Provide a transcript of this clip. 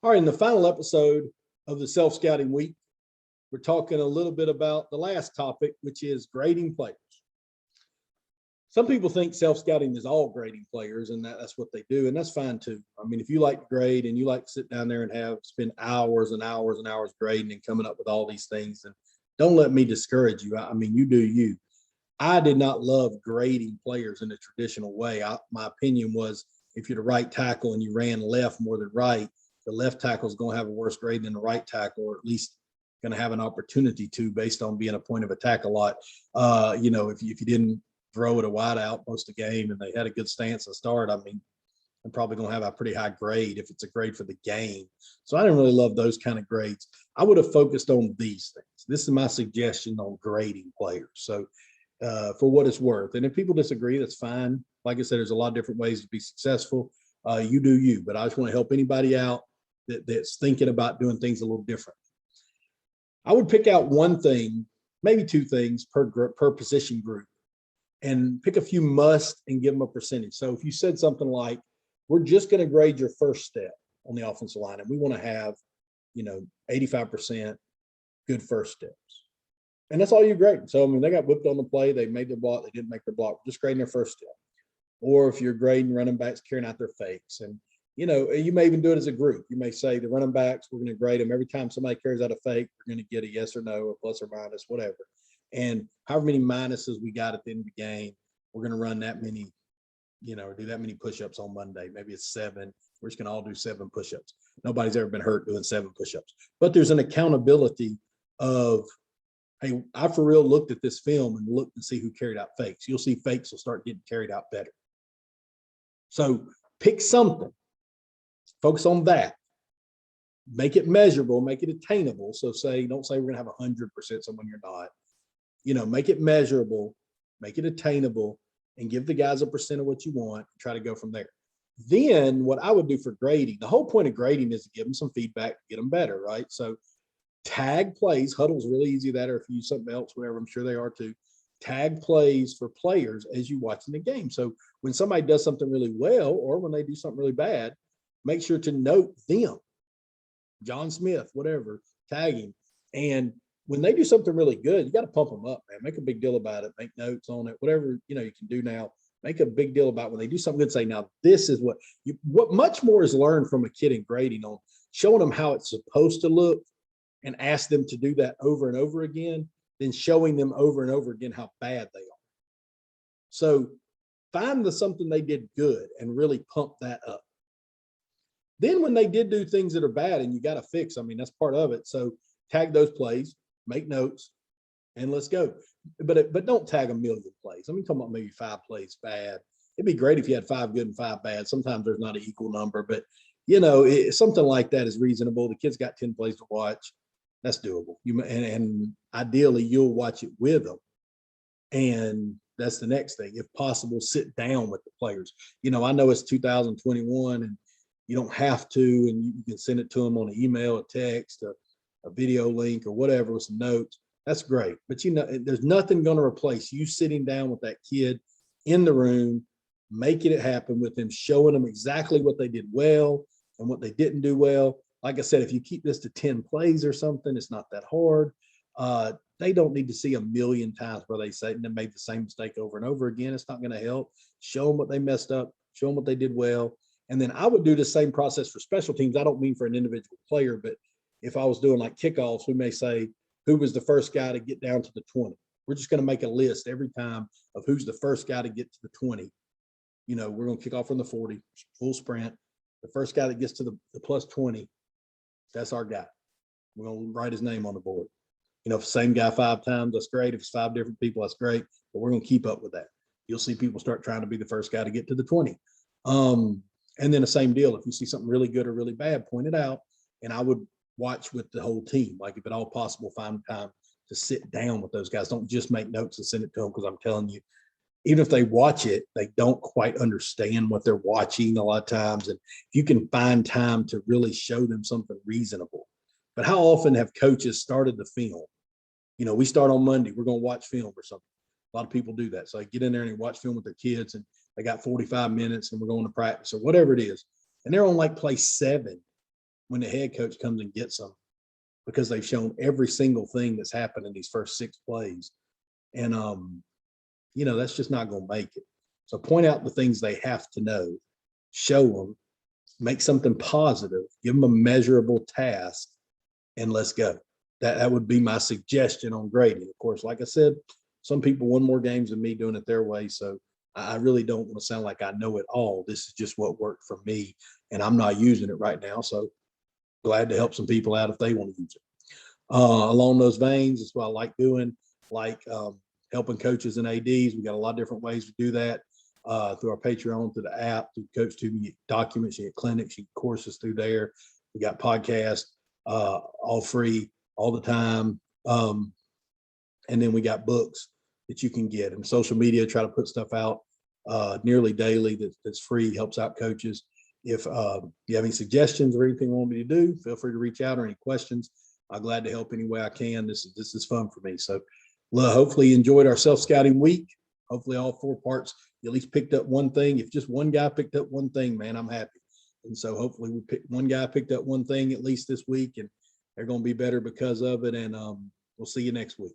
All right, in the final episode of the Self Scouting Week, we're talking a little bit about the last topic, which is grading players. Some people think self scouting is all grading players, and that's what they do, and that's fine too. I mean, if you like to grade and you like to sit down there and spend hours and hours and hours grading and coming up with all these things, and don't let me discourage you. I mean, you do you. I did not love grading players in the traditional way. My opinion was if you're the right tackle and you ran left more than right, the left tackle is going to have a worse grade than the right tackle, or at least going to have an opportunity to, based on being a point of attack a lot. If you didn't throw it a wide out most of the game and they had a good stance to start, I mean, I'm probably going to have a pretty high grade if it's a grade for the game. So I didn't really love those kind of grades. I would have focused on these things. This is my suggestion on grading players. So for what it's worth. And if people disagree, that's fine. Like I said, there's a lot of different ways to be successful. You do you, but I just want to help anybody out that's thinking about doing things a little different. I would pick out one thing, maybe two things per position group, and pick a few must and give them a percentage. So if you said something like, we're just going to grade your first step on the offensive line, and we want to have, 85% good first steps. And that's all you grade. So, I mean, they got whipped on the play. They made their block. They didn't make their block. Just grading their first step. Or if you're grading running backs carrying out their fakes. And, you may even do it as a group. You may say the running backs, we're going to grade them. Every time somebody carries out a fake, we're going to get a yes or no, a plus or minus, whatever. And however many minuses we got at the end of the game, we're going to run that many, or do that many push-ups on Monday. Maybe it's 7. We're just going to all do 7 push-ups. Nobody's ever been hurt doing 7 push-ups. But there's an accountability of, hey, I for real looked at this film and looked to see who carried out fakes. You'll see fakes will start getting carried out better. So pick something, focus on that, make it measurable, make it attainable. So don't say we're going to have 100% someone you're not, make it measurable, make it attainable, and give the guys a percent of what you want and try to go from there. Then what I would do for grading, the whole point of grading is to give them some feedback, get them better, right? So tag plays, Huddle's really easy that, or if you use something else, whatever, I'm sure they are too. Tag plays for players as you watching the game. So when somebody does something really well, or when they do something really bad, make sure to note them. John Smith, whatever, tag him. And when they do something really good, you got to pump them up, man. Make a big deal about it. Make notes on it. Whatever you can do now. Make a big deal about when they do something good. Say, now this is what much more is learned from a kid in grading on showing them how it's supposed to look, and ask them to do that over and over again, then showing them over and over again how bad they are. So find something they did good and really pump that up. Then when they did do things that are bad and you got to fix, I mean, that's part of it. So tag those plays, make notes, and let's go. But don't tag a million plays. I mean, talking about maybe 5 plays bad. It'd be great if you had 5 good and 5 bad. Sometimes there's not an equal number, but something like that is reasonable. The kid's got 10 plays to watch. That's doable. And ideally you'll watch it with them. And that's the next thing. If possible, sit down with the players. I know it's 2021 and you don't have to, and you can send it to them on an email, a text, a video link or whatever with some notes. That's great. But there's nothing going to replace you sitting down with that kid in the room, making it happen with them, showing them exactly what they did well and what they didn't do well. Like I said, if you keep this to 10 plays or something, it's not that hard. They don't need to see a million times where they say and they made the same mistake over and over again. It's not going to help. Show them what they messed up, show them what they did well. And then I would do the same process for special teams. I don't mean for an individual player, but if I was doing like kickoffs, we may say, who was the first guy to get down to the 20? We're just going to make a list every time of who's the first guy to get to the 20. We're going to kick off from the 40, full sprint. The first guy that gets to the plus 20, that's our guy. We're going to write his name on the board. If the same guy 5 times, that's great. If it's 5 different people, that's great. But we're going to keep up with that. You'll see people start trying to be the first guy to get to the 20. And then the same deal. If you see something really good or really bad, point it out. And I would watch with the whole team. Like if at all possible, find time to sit down with those guys. Don't just make notes and send it to them, because I'm telling you, even if they watch it, they don't quite understand what they're watching a lot of times. And if you can find time to really show them something reasonable. But how often have coaches started the film? We start on Monday, we're going to watch film or something. A lot of people do that. So they get in there and they watch film with their kids, and they got 45 minutes and we're going to practice or whatever it is. And they're on like play 7. when the head coach comes and gets them, because they've shown every single thing that's happened in these first 6 plays. And, that's just not going to make it. So point out the things they have to know, show them, make something positive, give them a measurable task, and let's go. That would be my suggestion on grading. Of course, like I said, some people won more games than me doing it their way. So I really don't want to sound like I know it all. This is just what worked for me, and I'm not using it right now. So glad to help some people out if they want to use it. Along those veins, that's what I like doing, like helping coaches and ADs. We got a lot of different ways to do that through our Patreon, through the app, through CoachTube. You get documents, you get clinics, you get courses through there. We got podcasts, all free, all the time. And then we got books that you can get, and social media, try to put stuff out nearly daily that's free, helps out coaches. If you have any suggestions or anything you want me to do, feel free to reach out, or any questions. I'm glad to help any way I can. This is fun for me. So hopefully you enjoyed our self-scouting week. Hopefully all 4 parts, you at least picked up one thing. If just one guy picked up one thing, man, I'm happy. And so hopefully one guy picked up one thing at least this week, and they're going to be better because of it. And we'll see you next week.